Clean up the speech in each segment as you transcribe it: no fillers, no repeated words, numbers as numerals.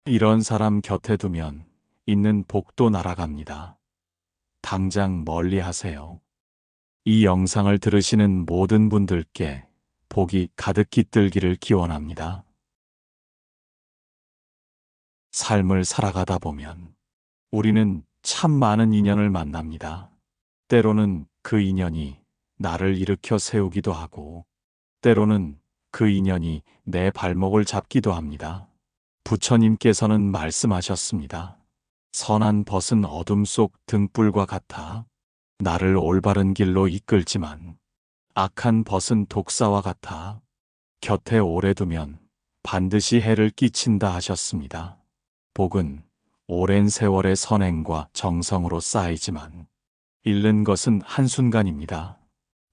이런 사람 곁에 두면 있는 복도 날아갑니다. 당장 멀리 하세요. 이 영상을 들으시는 모든 분들께 복이 가득 깃들기를 기원합니다. 삶을 살아가다 보면 우리는 참 많은 인연을 만납니다. 때로는 그 인연이 나를 일으켜 세우기도 하고, 때로는 그 인연이 내 발목을 잡기도 합니다. 부처님께서는 말씀하셨습니다. 선한 벗은 어둠 속 등불과 같아 나를 올바른 길로 이끌지만, 악한 벗은 독사와 같아 곁에 오래 두면 반드시 해를 끼친다 하셨습니다. 복은 오랜 세월의 선행과 정성으로 쌓이지만 잃는 것은 한순간입니다.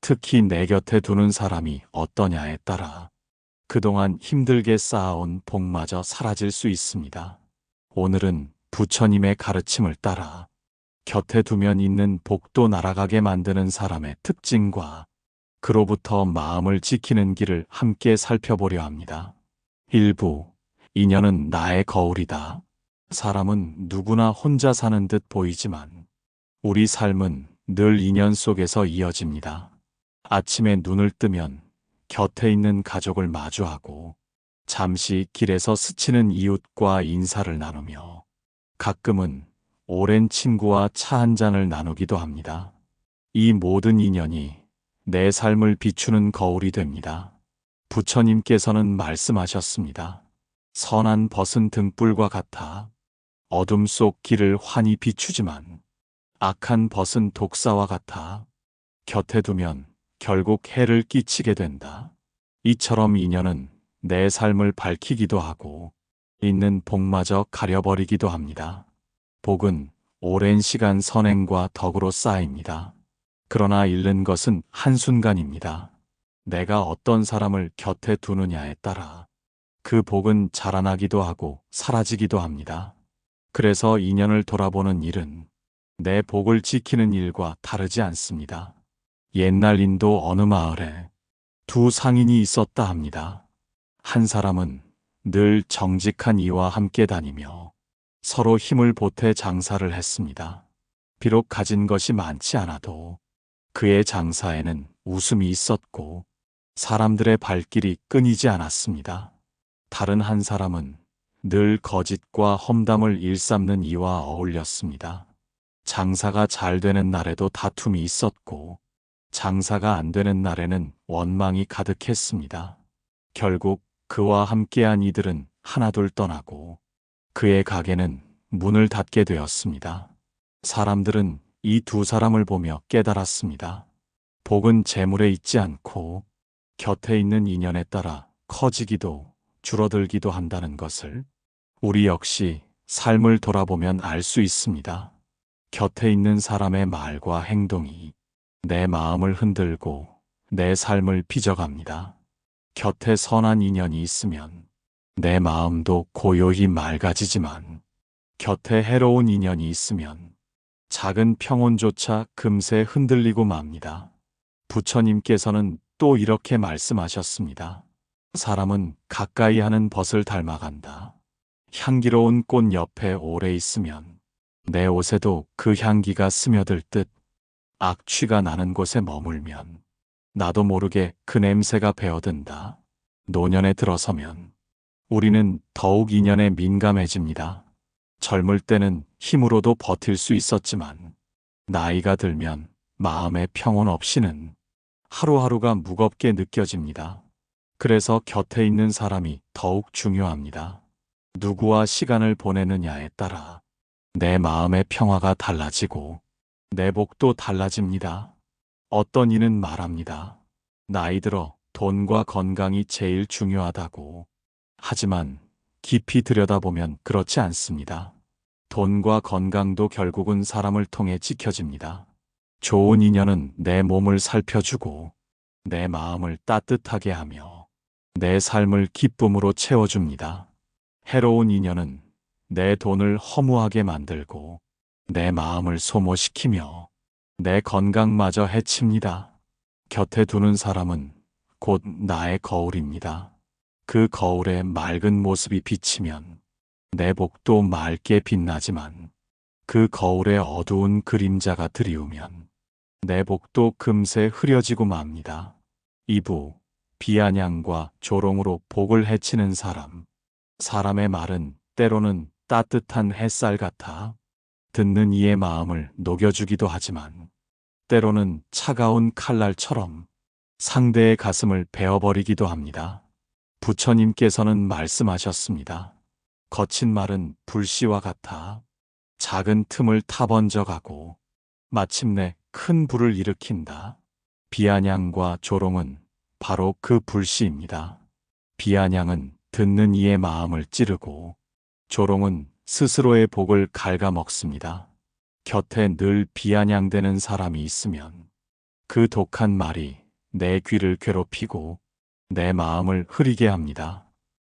특히 내 곁에 두는 사람이 어떠냐에 따라 그동안 힘들게 쌓아온 복마저 사라질 수 있습니다. 오늘은 부처님의 가르침을 따라 곁에 두면 있는 복도 날아가게 만드는 사람의 특징과 그로부터 마음을 지키는 길을 함께 살펴보려 합니다. 일부, 인연은 나의 거울이다. 사람은 누구나 혼자 사는 듯 보이지만 우리 삶은 늘 인연 속에서 이어집니다. 아침에 눈을 뜨면 곁에 있는 가족을 마주하고, 잠시 길에서 스치는 이웃과 인사를 나누며, 가끔은 오랜 친구와 차 한 잔을 나누기도 합니다. 이 모든 인연이 내 삶을 비추는 거울이 됩니다. 부처님께서는 말씀하셨습니다. 선한 벗은 등불과 같아 어둠 속 길을 환히 비추지만, 악한 벗은 독사와 같아 곁에 두면 결국 해를 끼치게 된다. 이처럼 인연은 내 삶을 밝히기도 하고 있는 복마저 가려버리기도 합니다. 복은 오랜 시간 선행과 덕으로 쌓입니다. 그러나 잃는 것은 한순간입니다. 내가 어떤 사람을 곁에 두느냐에 따라 그 복은 자라나기도 하고 사라지기도 합니다. 그래서 인연을 돌아보는 일은 내 복을 지키는 일과 다르지 않습니다. 옛날 인도 어느 마을에 두 상인이 있었다 합니다. 한 사람은 늘 정직한 이와 함께 다니며 서로 힘을 보태 장사를 했습니다. 비록 가진 것이 많지 않아도 그의 장사에는 웃음이 있었고 사람들의 발길이 끊이지 않았습니다. 다른 한 사람은 늘 거짓과 험담을 일삼는 이와 어울렸습니다. 장사가 잘 되는 날에도 다툼이 있었고 장사가 안 되는 날에는 원망이 가득했습니다. 결국 그와 함께한 이들은 하나둘 떠나고 그의 가게는 문을 닫게 되었습니다. 사람들은 이 두 사람을 보며 깨달았습니다. 복은 재물에 있지 않고 곁에 있는 인연에 따라 커지기도 줄어들기도 한다는 것을 우리 역시 삶을 돌아보면 알 수 있습니다. 곁에 있는 사람의 말과 행동이 내 마음을 흔들고 내 삶을 빚어갑니다. 곁에 선한 인연이 있으면 내 마음도 고요히 맑아지지만 곁에 해로운 인연이 있으면 작은 평온조차 금세 흔들리고 맙니다. 부처님께서는 또 이렇게 말씀하셨습니다. 사람은 가까이 하는 벗을 닮아간다. 향기로운 꽃 옆에 오래 있으면 내 옷에도 그 향기가 스며들 듯, 악취가 나는 곳에 머물면 나도 모르게 그 냄새가 배어든다. 노년에 들어서면 우리는 더욱 인연에 민감해집니다. 젊을 때는 힘으로도 버틸 수 있었지만 나이가 들면 마음의 평온 없이는 하루하루가 무겁게 느껴집니다. 그래서 곁에 있는 사람이 더욱 중요합니다. 누구와 시간을 보내느냐에 따라 내 마음의 평화가 달라지고 내 복도 달라집니다. 어떤 이는 말합니다. 나이 들어 돈과 건강이 제일 중요하다고. 하지만 깊이 들여다보면 그렇지 않습니다. 돈과 건강도 결국은 사람을 통해 지켜집니다. 좋은 인연은 내 몸을 살펴주고 내 마음을 따뜻하게 하며 내 삶을 기쁨으로 채워줍니다. 해로운 인연은 내 돈을 허무하게 만들고 내 마음을 소모시키며 내 건강마저 해칩니다. 곁에 두는 사람은 곧 나의 거울입니다. 그 거울에 맑은 모습이 비치면 내 복도 맑게 빛나지만 그 거울에 어두운 그림자가 드리우면 내 복도 금세 흐려지고 맙니다. 2부 비아냥과 조롱으로 복을 해치는 사람. 사람의 말은 때로는 따뜻한 햇살 같아 듣는 이의 마음을 녹여주기도 하지만 때로는 차가운 칼날처럼 상대의 가슴을 베어버리기도 합니다. 부처님께서는 말씀하셨습니다. 거친 말은 불씨와 같아 작은 틈을 타번져가고 마침내 큰 불을 일으킨다. 비아냥과 조롱은 바로 그 불씨입니다. 비아냥은 듣는 이의 마음을 찌르고 조롱은 스스로의 복을 갉아먹습니다. 곁에 늘 비아냥대는 사람이 있으면 그 독한 말이 내 귀를 괴롭히고 내 마음을 흐리게 합니다.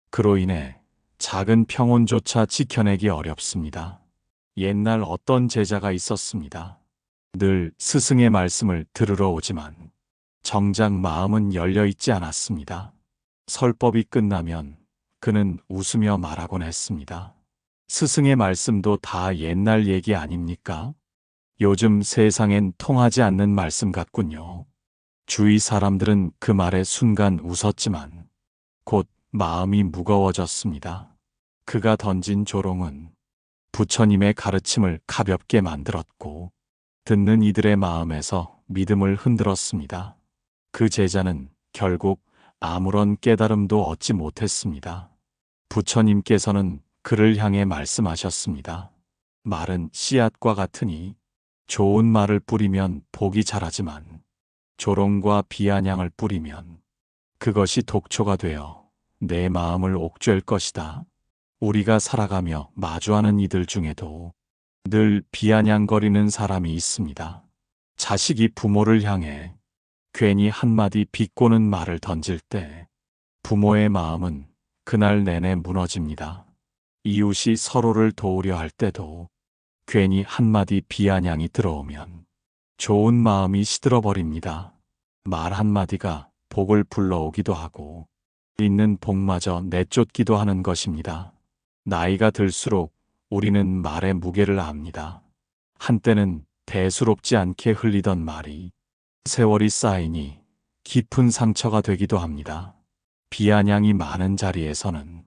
그로 인해 작은 평온조차 지켜내기 어렵습니다. 옛날 어떤 제자가 있었습니다. 늘 스승의 말씀을 들으러 오지만 정작 마음은 열려 있지 않았습니다. 설법이 끝나면 그는 웃으며 말하곤 했습니다. 스승의 말씀도 다 옛날 얘기 아닙니까? 요즘 세상엔 통하지 않는 말씀 같군요. 주위 사람들은 그 말에 순간 웃었지만 곧 마음이 무거워졌습니다. 그가 던진 조롱은 부처님의 가르침을 가볍게 만들었고 듣는 이들의 마음에서 믿음을 흔들었습니다. 그 제자는 결국 아무런 깨달음도 얻지 못했습니다. 부처님께서는 그를 향해 말씀하셨습니다. 말은 씨앗과 같으니 좋은 말을 뿌리면 복이 자라지만 조롱과 비아냥을 뿌리면 그것이 독초가 되어 내 마음을 옥죄일 것이다. 우리가 살아가며 마주하는 이들 중에도 늘 비아냥거리는 사람이 있습니다. 자식이 부모를 향해 괜히 한마디 비꼬는 말을 던질 때 부모의 마음은 그날 내내 무너집니다. 이웃이 서로를 도우려 할 때도 괜히 한마디 비아냥이 들어오면 좋은 마음이 시들어버립니다. 말 한마디가 복을 불러오기도 하고 있는 복마저 내쫓기도 하는 것입니다. 나이가 들수록 우리는 말의 무게를 압니다. 한때는 대수롭지 않게 흘리던 말이 세월이 쌓이니 깊은 상처가 되기도 합니다. 비아냥이 많은 자리에서는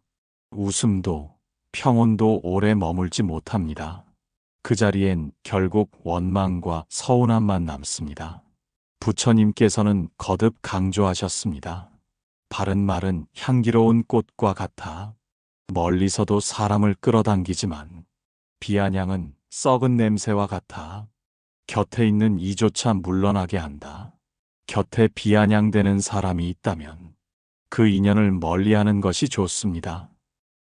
웃음도 평온도 오래 머물지 못합니다. 그 자리엔 결국 원망과 서운함만 남습니다. 부처님께서는 거듭 강조하셨습니다. 바른 말은 향기로운 꽃과 같아 멀리서도 사람을 끌어당기지만 비아냥은 썩은 냄새와 같아 곁에 있는 이조차 물러나게 한다. 곁에 비아냥대는 사람이 있다면 그 인연을 멀리하는 것이 좋습니다.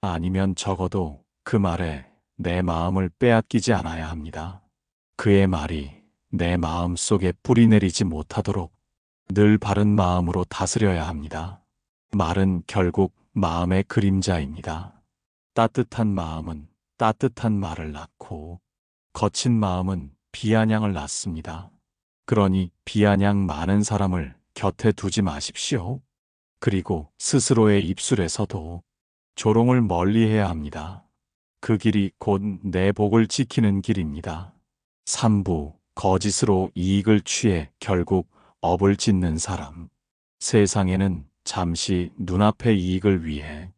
아니면 적어도 그 말에 내 마음을 빼앗기지 않아야 합니다. 그의 말이 내 마음 속에 뿌리 내리지 못하도록 늘 바른 마음으로 다스려야 합니다. 말은 결국 마음의 그림자입니다. 따뜻한 마음은 따뜻한 말을 낳고 거친 마음은 비아냥을 낳습니다. 그러니 비아냥 많은 사람을 곁에 두지 마십시오. 그리고 스스로의 입술에서도 조롱을 멀리해야 합니다. 그 길이 곧 내 복을 지키는 길입니다. 3부 거짓으로 이익을 취해 결국 업을 짓는 사람. 세상에는 잠시 눈앞의 이익을 위해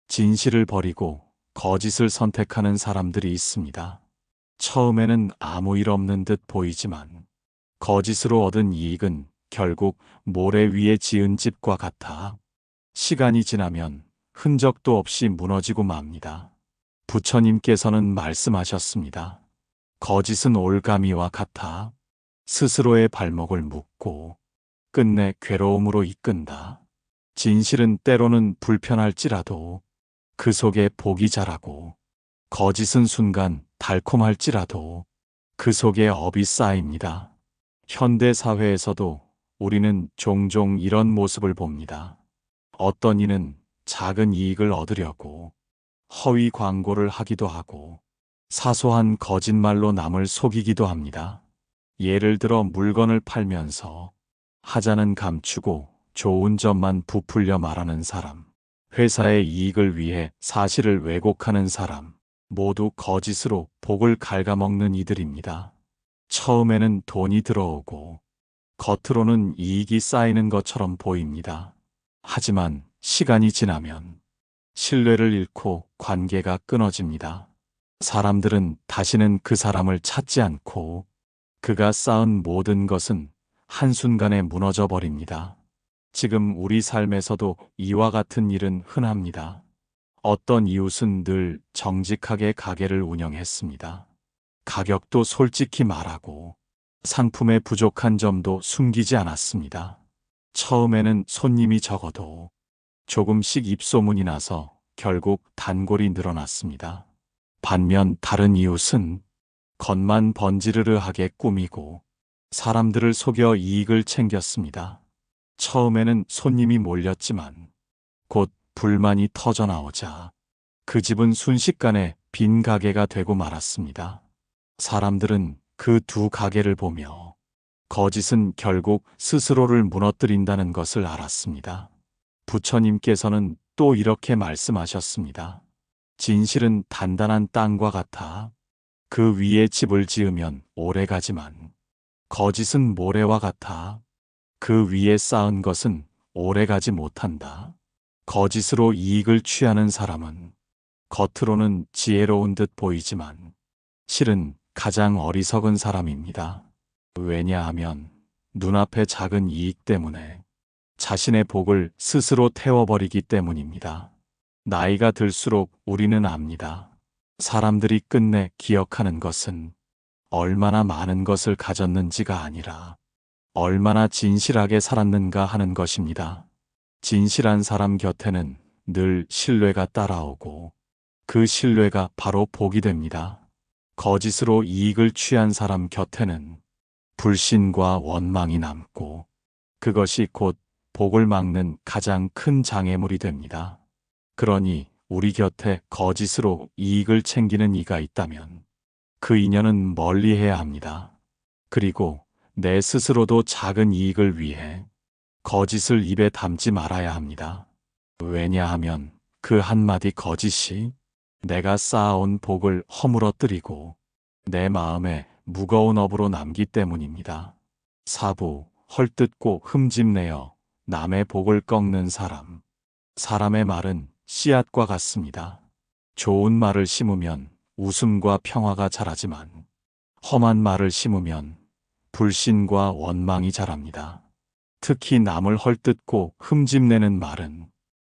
진실을 버리고 거짓을 선택하는 사람들이 있습니다. 처음에는 아무 일 없는 듯 보이지만 거짓으로 얻은 이익은 결국 모래 위에 지은 집과 같아 시간이 지나면 흔적도 없이 무너지고 맙니다. 부처님께서는 말씀하셨습니다. 거짓은 올가미와 같아 스스로의 발목을 묶고 끝내 괴로움으로 이끈다. 진실은 때로는 불편할지라도 그 속에 복이 자라고 거짓은 순간 달콤할지라도 그 속에 업이 쌓입니다. 현대 사회에서도 우리는 종종 이런 모습을 봅니다. 어떤 이는 작은 이익을 얻으려고 허위 광고를 하기도 하고 사소한 거짓말로 남을 속이기도 합니다. 예를 들어 물건을 팔면서 하자는 감추고 좋은 점만 부풀려 말하는 사람, 회사의 이익을 위해 사실을 왜곡하는 사람, 모두 거짓으로 복을 갉아먹는 이들입니다. 처음에는 돈이 들어오고 겉으로는 이익이 쌓이는 것처럼 보입니다. 하지만 시간이 지나면 신뢰를 잃고 관계가 끊어집니다. 사람들은 다시는 그 사람을 찾지 않고 그가 쌓은 모든 것은 한순간에 무너져 버립니다. 지금 우리 삶에서도 이와 같은 일은 흔합니다. 어떤 이웃은 늘 정직하게 가게를 운영했습니다. 가격도 솔직히 말하고 상품의 부족한 점도 숨기지 않았습니다. 처음에는 손님이 적어도 조금씩 입소문이 나서 결국 단골이 늘어났습니다. 반면 다른 이웃은 겉만 번지르르하게 꾸미고 사람들을 속여 이익을 챙겼습니다. 처음에는 손님이 몰렸지만 곧 불만이 터져나오자 그 집은 순식간에 빈 가게가 되고 말았습니다. 사람들은 그 두 가게를 보며 거짓은 결국 스스로를 무너뜨린다는 것을 알았습니다. 부처님께서는 또 이렇게 말씀하셨습니다. 진실은 단단한 땅과 같아 그 위에 집을 지으면 오래가지만 거짓은 모래와 같아 그 위에 쌓은 것은 오래가지 못한다. 거짓으로 이익을 취하는 사람은 겉으로는 지혜로운 듯 보이지만 실은 가장 어리석은 사람입니다. 왜냐하면 눈앞의 작은 이익 때문에 자신의 복을 스스로 태워버리기 때문입니다. 나이가 들수록 우리는 압니다. 사람들이 끝내 기억하는 것은 얼마나 많은 것을 가졌는지가 아니라 얼마나 진실하게 살았는가 하는 것입니다. 진실한 사람 곁에는 늘 신뢰가 따라오고 그 신뢰가 바로 복이 됩니다. 거짓으로 이익을 취한 사람 곁에는 불신과 원망이 남고 그것이 곧 복을 막는 가장 큰 장애물이 됩니다. 그러니 우리 곁에 거짓으로 이익을 챙기는 이가 있다면 그 인연은 멀리해야 합니다. 그리고 내 스스로도 작은 이익을 위해 거짓을 입에 담지 말아야 합니다. 왜냐하면 그 한마디 거짓이 내가 쌓아온 복을 허물어뜨리고 내 마음에 무거운 업으로 남기 때문입니다. 사부, 헐뜯고 흠집내어 남의 복을 꺾는 사람. 사람의 말은 씨앗과 같습니다. 좋은 말을 심으면 웃음과 평화가 자라지만 험한 말을 심으면 불신과 원망이 자랍니다. 특히 남을 헐뜯고 흠집내는 말은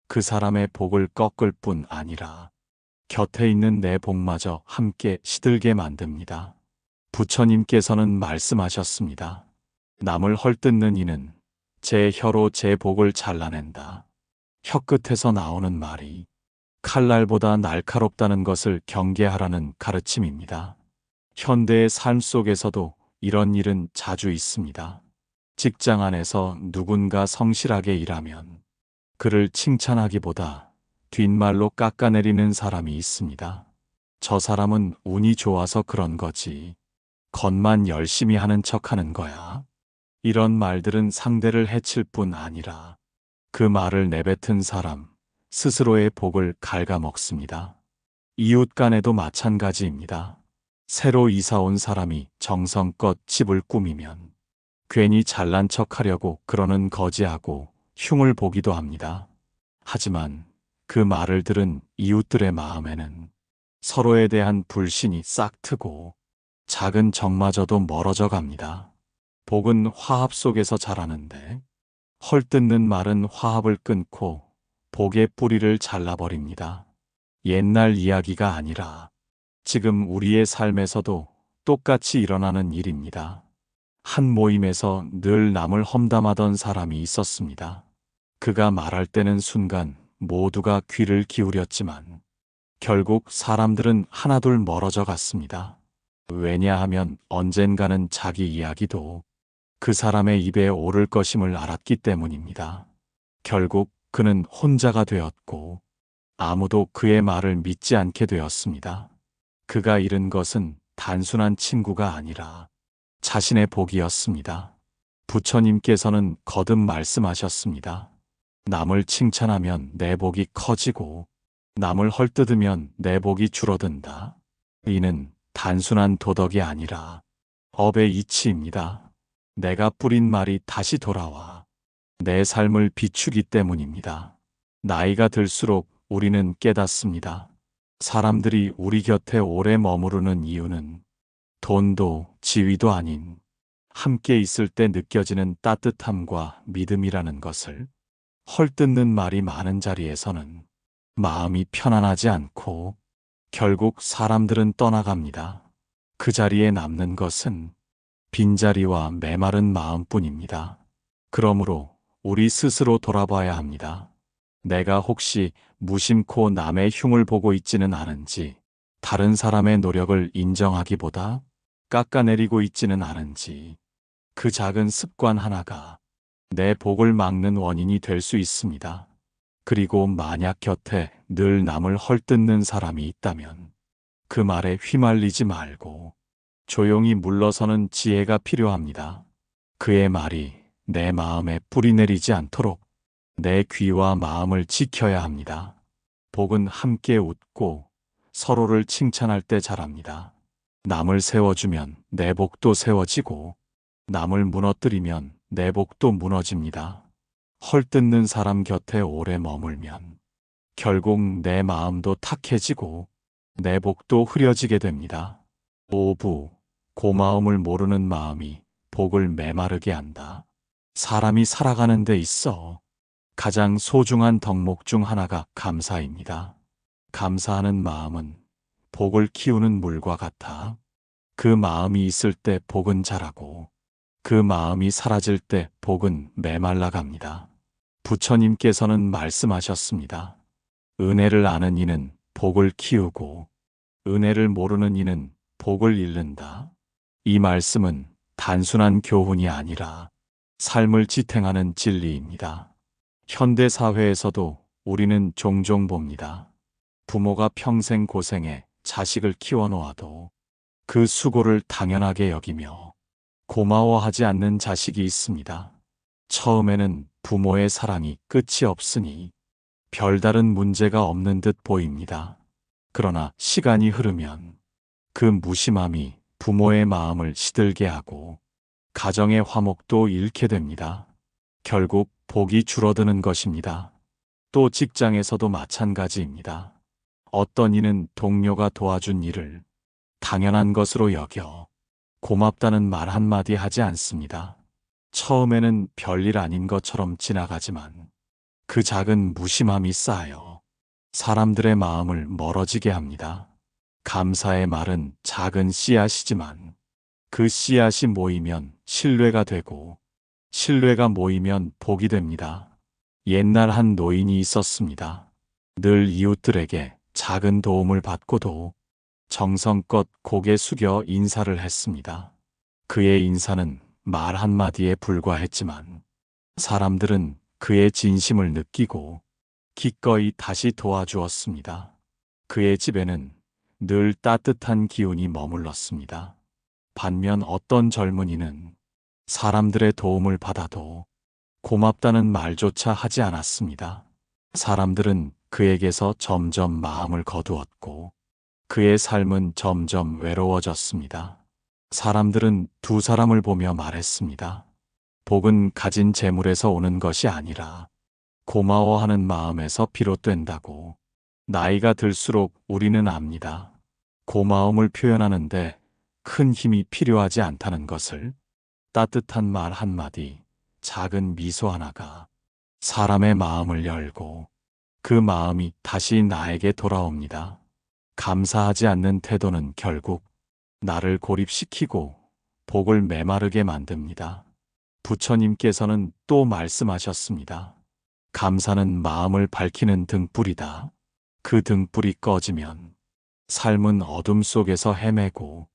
그 사람의 복을 꺾을 뿐 아니라 곁에 있는 내 복마저 함께 시들게 만듭니다. 부처님께서는 말씀하셨습니다. 남을 헐뜯는 이는 제 혀로 제 복을 잘라낸다. 혀끝에서 나오는 말이 칼날보다 날카롭다는 것을 경계하라는 가르침입니다. 현대의 삶 속에서도 이런 일은 자주 있습니다. 직장 안에서 누군가 성실하게 일하면 그를 칭찬하기보다 뒷말로 깎아내리는 사람이 있습니다. 저 사람은 운이 좋아서 그런 거지. 겉만 열심히 하는 척 하는 거야. 이런 말들은 상대를 해칠 뿐 아니라 그 말을 내뱉은 사람 스스로의 복을 갉아먹습니다. 이웃 간에도 마찬가지입니다. 새로 이사 온 사람이 정성껏 집을 꾸미면 괜히 잘난 척 하려고 그러는 거지하고 흉을 보기도 합니다. 하지만 그 말을 들은 이웃들의 마음에는 서로에 대한 불신이 싹 트고 작은 적마저도 멀어져 갑니다. 복은 화합 속에서 자라는데 헐뜯는 말은 화합을 끊고 복의 뿌리를 잘라버립니다. 옛날 이야기가 아니라 지금 우리의 삶에서도 똑같이 일어나는 일입니다. 한 모임에서 늘 남을 험담하던 사람이 있었습니다. 그가 말할 때는 순간 모두가 귀를 기울였지만 결국 사람들은 하나둘 멀어져 갔습니다. 왜냐하면 언젠가는 자기 이야기도 그 사람의 입에 오를 것임을 알았기 때문입니다. 결국 그는 혼자가 되었고 아무도 그의 말을 믿지 않게 되었습니다. 그가 잃은 것은 단순한 친구가 아니라 자신의 복이었습니다. 부처님께서는 거듭 말씀하셨습니다. 남을 칭찬하면 내 복이 커지고 남을 헐뜯으면 내 복이 줄어든다. 이는 단순한 도덕이 아니라 업의 이치입니다. 내가 뿌린 말이 다시 돌아와 내 삶을 비추기 때문입니다. 나이가 들수록 우리는 깨닫습니다. 사람들이 우리 곁에 오래 머무르는 이유는 돈도 지위도 아닌 함께 있을 때 느껴지는 따뜻함과 믿음이라는 것을. 헐뜯는 말이 많은 자리에서는 마음이 편안하지 않고 결국 사람들은 떠나갑니다. 그 자리에 남는 것은 빈자리와 메마른 마음뿐입니다. 그러므로 우리 스스로 돌아봐야 합니다. 내가 혹시 무심코 남의 흉을 보고 있지는 않은지, 다른 사람의 노력을 인정하기보다 깎아내리고 있지는 않은지, 그 작은 습관 하나가 내 복을 막는 원인이 될 수 있습니다. 그리고 만약 곁에 늘 남을 헐뜯는 사람이 있다면 그 말에 휘말리지 말고 조용히 물러서는 지혜가 필요합니다. 그의 말이 내 마음에 뿌리 내리지 않도록 내 귀와 마음을 지켜야 합니다. 복은 함께 웃고 서로를 칭찬할 때 자랍니다. 남을 세워주면 내 복도 세워지고 남을 무너뜨리면 내 복도 무너집니다. 헐뜯는 사람 곁에 오래 머물면 결국 내 마음도 탁해지고 내 복도 흐려지게 됩니다. 오부, 고마움을 모르는 마음이 복을 메마르게 한다. 사람이 살아가는 데 있어 가장 소중한 덕목 중 하나가 감사입니다. 감사하는 마음은 복을 키우는 물과 같아. 그 마음이 있을 때 복은 자라고 그 마음이 사라질 때 복은 메말라 갑니다. 부처님께서는 말씀하셨습니다. 은혜를 아는 이는 복을 키우고 은혜를 모르는 이는 복을 잃는다. 이 말씀은 단순한 교훈이 아니라 삶을 지탱하는 진리입니다. 현대 사회에서도 우리는 종종 봅니다. 부모가 평생 고생해 자식을 키워놓아도 그 수고를 당연하게 여기며 고마워하지 않는 자식이 있습니다. 처음에는 부모의 사랑이 끝이 없으니 별다른 문제가 없는 듯 보입니다. 그러나 시간이 흐르면 그 무심함이 부모의 마음을 시들게 하고 가정의 화목도 잃게 됩니다. 결국 복이 줄어드는 것입니다. 또 직장에서도 마찬가지입니다. 어떤 이는 동료가 도와준 일을 당연한 것으로 여겨 고맙다는 말 한마디 하지 않습니다. 처음에는 별일 아닌 것처럼 지나가지만 그 작은 무심함이 쌓여 사람들의 마음을 멀어지게 합니다. 감사의 말은 작은 씨앗이지만 그 씨앗이 모이면 신뢰가 되고 신뢰가 모이면 복이 됩니다. 옛날 한 노인이 있었습니다. 늘 이웃들에게 작은 도움을 받고도 정성껏 고개 숙여 인사를 했습니다. 그의 인사는 말 한마디에 불과했지만 사람들은 그의 진심을 느끼고 기꺼이 다시 도와주었습니다. 그의 집에는 늘 따뜻한 기운이 머물렀습니다. 반면 어떤 젊은이는 사람들의 도움을 받아도 고맙다는 말조차 하지 않았습니다. 사람들은 그에게서 점점 마음을 거두었고 그의 삶은 점점 외로워졌습니다. 사람들은 두 사람을 보며 말했습니다. 복은 가진 재물에서 오는 것이 아니라 고마워하는 마음에서 비롯된다고. 나이가 들수록 우리는 압니다. 고마움을 표현하는데 큰 힘이 필요하지 않다는 것을. 따뜻한 말 한마디, 작은 미소 하나가 사람의 마음을 열고 그 마음이 다시 나에게 돌아옵니다. 감사하지 않는 태도는 결국 나를 고립시키고 복을 메마르게 만듭니다. 부처님께서는 또 말씀하셨습니다. 감사는 마음을 밝히는 등불이다. 그 등불이 꺼지면 삶은 어둠 속에서 헤매고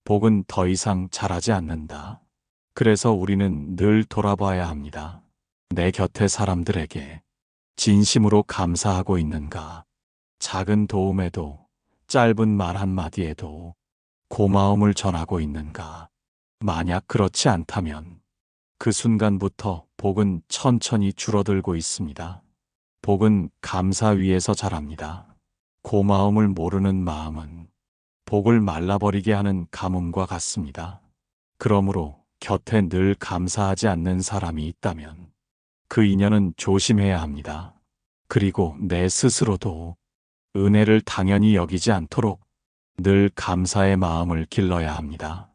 복은 더 이상 자라지 않는다. 그래서 우리는 늘 돌아봐야 합니다. 내 곁의 사람들에게 진심으로 감사하고 있는가? 작은 도움에도 짧은 말 한마디에도 고마움을 전하고 있는가? 만약 그렇지 않다면 그 순간부터 복은 천천히 줄어들고 있습니다. 복은 감사 위에서 자랍니다. 고마움을 모르는 마음은 복을 말라버리게 하는 가뭄과 같습니다. 그러므로 곁에 늘 감사하지 않는 사람이 있다면 그 인연은 조심해야 합니다. 그리고 내 스스로도 은혜를 당연히 여기지 않도록 늘 감사의 마음을 길러야 합니다.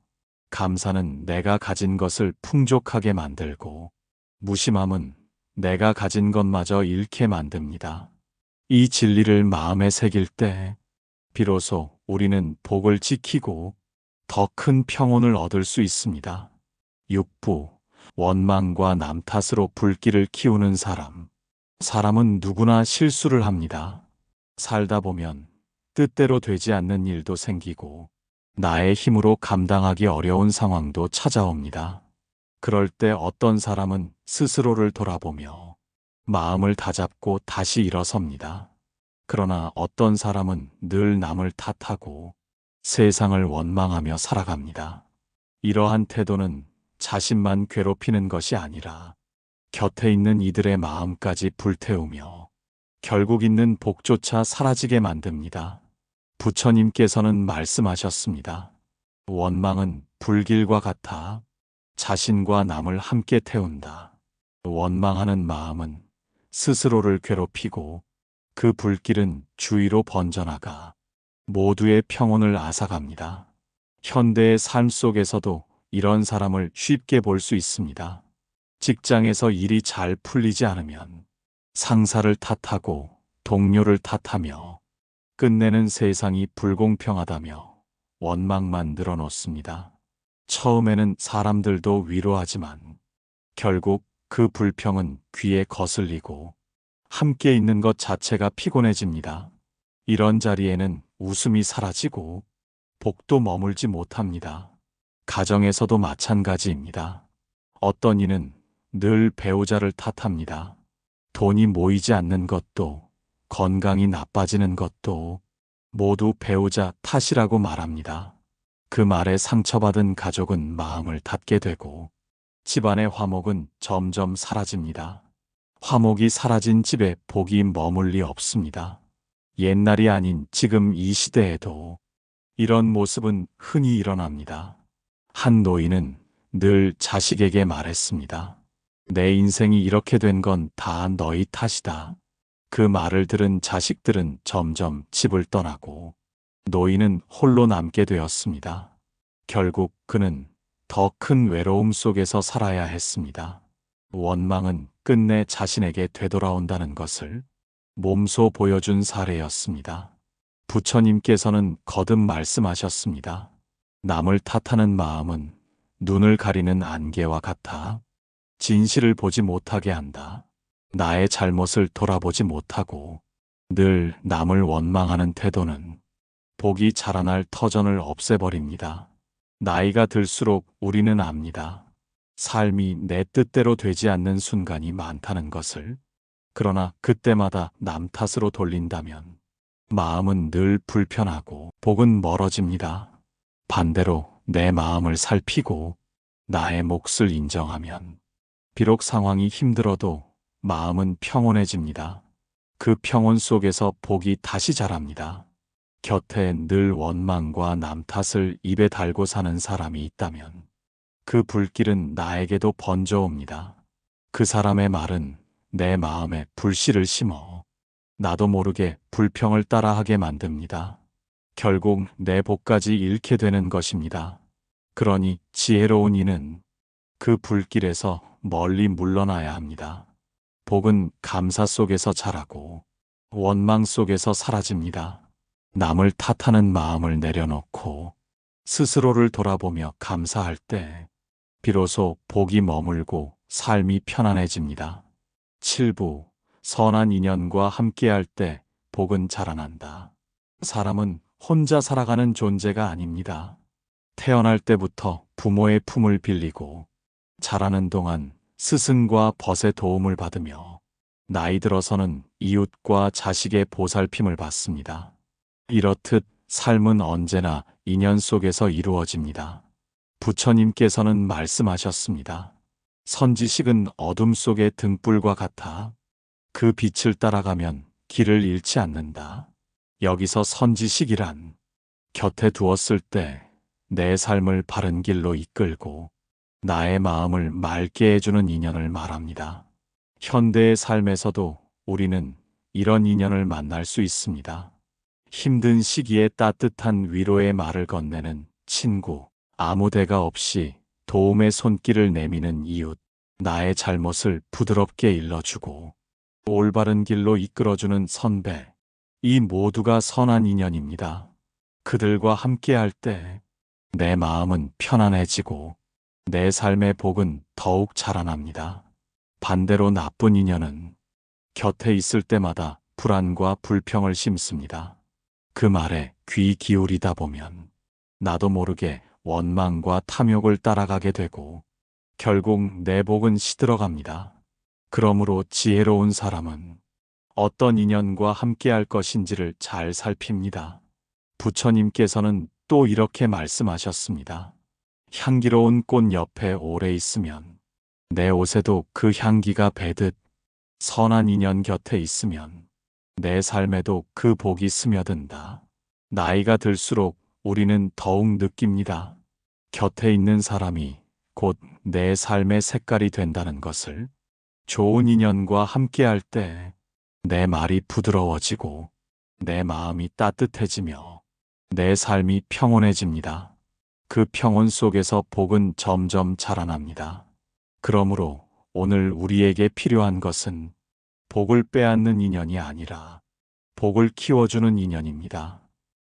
감사는 내가 가진 것을 풍족하게 만들고, 무심함은 내가 가진 것마저 잃게 만듭니다. 이 진리를 마음에 새길 때 비로소 우리는 복을 지키고 더 큰 평온을 얻을 수 있습니다. 6부, 원망과 남 탓으로 불길을 키우는 사람. 사람은 누구나 실수를 합니다. 살다 보면 뜻대로 되지 않는 일도 생기고 나의 힘으로 감당하기 어려운 상황도 찾아옵니다. 그럴 때 어떤 사람은 스스로를 돌아보며 마음을 다잡고 다시 일어섭니다. 그러나 어떤 사람은 늘 남을 탓하고 세상을 원망하며 살아갑니다. 이러한 태도는 자신만 괴롭히는 것이 아니라 곁에 있는 이들의 마음까지 불태우며 결국 있는 복조차 사라지게 만듭니다. 부처님께서는 말씀하셨습니다. 원망은 불길과 같아 자신과 남을 함께 태운다. 원망하는 마음은 스스로를 괴롭히고 그 불길은 주위로 번져나가 모두의 평온을 앗아갑니다. 현대의 삶 속에서도 이런 사람을 쉽게 볼 수 있습니다. 직장에서 일이 잘 풀리지 않으면 상사를 탓하고 동료를 탓하며 끝내는 세상이 불공평하다며 원망만 늘어놓습니다. 처음에는 사람들도 위로하지만 결국 그 불평은 귀에 거슬리고 함께 있는 것 자체가 피곤해집니다. 이런 자리에는 웃음이 사라지고 복도 머물지 못합니다. 가정에서도 마찬가지입니다. 어떤 이는 늘 배우자를 탓합니다. 돈이 모이지 않는 것도 건강이 나빠지는 것도 모두 배우자 탓이라고 말합니다. 그 말에 상처받은 가족은 마음을 닫게 되고 집안의 화목은 점점 사라집니다. 화목이 사라진 집에 복이 머물 리 없습니다. 옛날이 아닌 지금 이 시대에도 이런 모습은 흔히 일어납니다. 한 노인은 늘 자식에게 말했습니다. 내 인생이 이렇게 된 건 다 너희 탓이다. 그 말을 들은 자식들은 점점 집을 떠나고 노인은 홀로 남게 되었습니다. 결국 그는 더 큰 외로움 속에서 살아야 했습니다. 원망은 끝내 자신에게 되돌아온다는 것을 몸소 보여준 사례였습니다. 부처님께서는 거듭 말씀하셨습니다. 남을 탓하는 마음은 눈을 가리는 안개와 같아 진실을 보지 못하게 한다. 나의 잘못을 돌아보지 못하고 늘 남을 원망하는 태도는 복이 자라날 터전을 없애버립니다. 나이가 들수록 우리는 압니다. 삶이 내 뜻대로 되지 않는 순간이 많다는 것을. 그러나 그때마다 남 탓으로 돌린다면 마음은 늘 불편하고 복은 멀어집니다. 반대로 내 마음을 살피고 나의 몫을 인정하면 비록 상황이 힘들어도 마음은 평온해집니다. 그 평온 속에서 복이 다시 자랍니다. 곁에 늘 원망과 남 탓을 입에 달고 사는 사람이 있다면 그 불길은 나에게도 번져옵니다. 그 사람의 말은 내 마음에 불씨를 심어 나도 모르게 불평을 따라하게 만듭니다. 결국 내 복까지 잃게 되는 것입니다. 그러니 지혜로운 이는 그 불길에서 멀리 물러나야 합니다. 복은 감사 속에서 자라고 원망 속에서 사라집니다. 남을 탓하는 마음을 내려놓고 스스로를 돌아보며 감사할 때 비로소 복이 머물고 삶이 편안해집니다. 7부, 선한 인연과 함께할 때 복은 자라난다. 사람은 혼자 살아가는 존재가 아닙니다. 태어날 때부터 부모의 품을 빌리고 자라는 동안 스승과 벗의 도움을 받으며 나이 들어서는 이웃과 자식의 보살핌을 받습니다. 이렇듯 삶은 언제나 인연 속에서 이루어집니다. 부처님께서는 말씀하셨습니다. 선지식은 어둠 속의 등불과 같아 그 빛을 따라가면 길을 잃지 않는다. 여기서 선지식이란 곁에 두었을 때 내 삶을 바른 길로 이끌고 나의 마음을 맑게 해주는 인연을 말합니다. 현대의 삶에서도 우리는 이런 인연을 만날 수 있습니다. 힘든 시기에 따뜻한 위로의 말을 건네는 친구, 아무 대가 없이 도움의 손길을 내미는 이웃, 나의 잘못을 부드럽게 일러주고 올바른 길로 이끌어주는 선배, 이 모두가 선한 인연입니다. 그들과 함께할 때 내 마음은 편안해지고 내 삶의 복은 더욱 자라납니다. 반대로 나쁜 인연은 곁에 있을 때마다 불안과 불평을 심습니다. 그 말에 귀 기울이다 보면 나도 모르게 원망과 탐욕을 따라가게 되고 결국 내 복은 시들어갑니다. 그러므로 지혜로운 사람은 어떤 인연과 함께할 것인지를 잘 살핍니다. 부처님께서는 또 이렇게 말씀하셨습니다. 향기로운 꽃 옆에 오래 있으면 내 옷에도 그 향기가 배듯 선한 인연 곁에 있으면 내 삶에도 그 복이 스며든다. 나이가 들수록 우리는 더욱 느낍니다. 곁에 있는 사람이 곧 내 삶의 색깔이 된다는 것을. 좋은 인연과 함께할 때 내 말이 부드러워지고 내 마음이 따뜻해지며 내 삶이 평온해집니다. 그 평온 속에서 복은 점점 자라납니다. 그러므로 오늘 우리에게 필요한 것은 복을 빼앗는 인연이 아니라 복을 키워주는 인연입니다.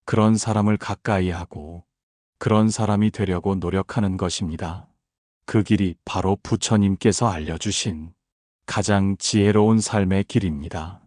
그런 사람을 가까이 하고 그런 사람이 되려고 노력하는 것입니다. 그 길이 바로 부처님께서 알려주신 가장 지혜로운 삶의 길입니다.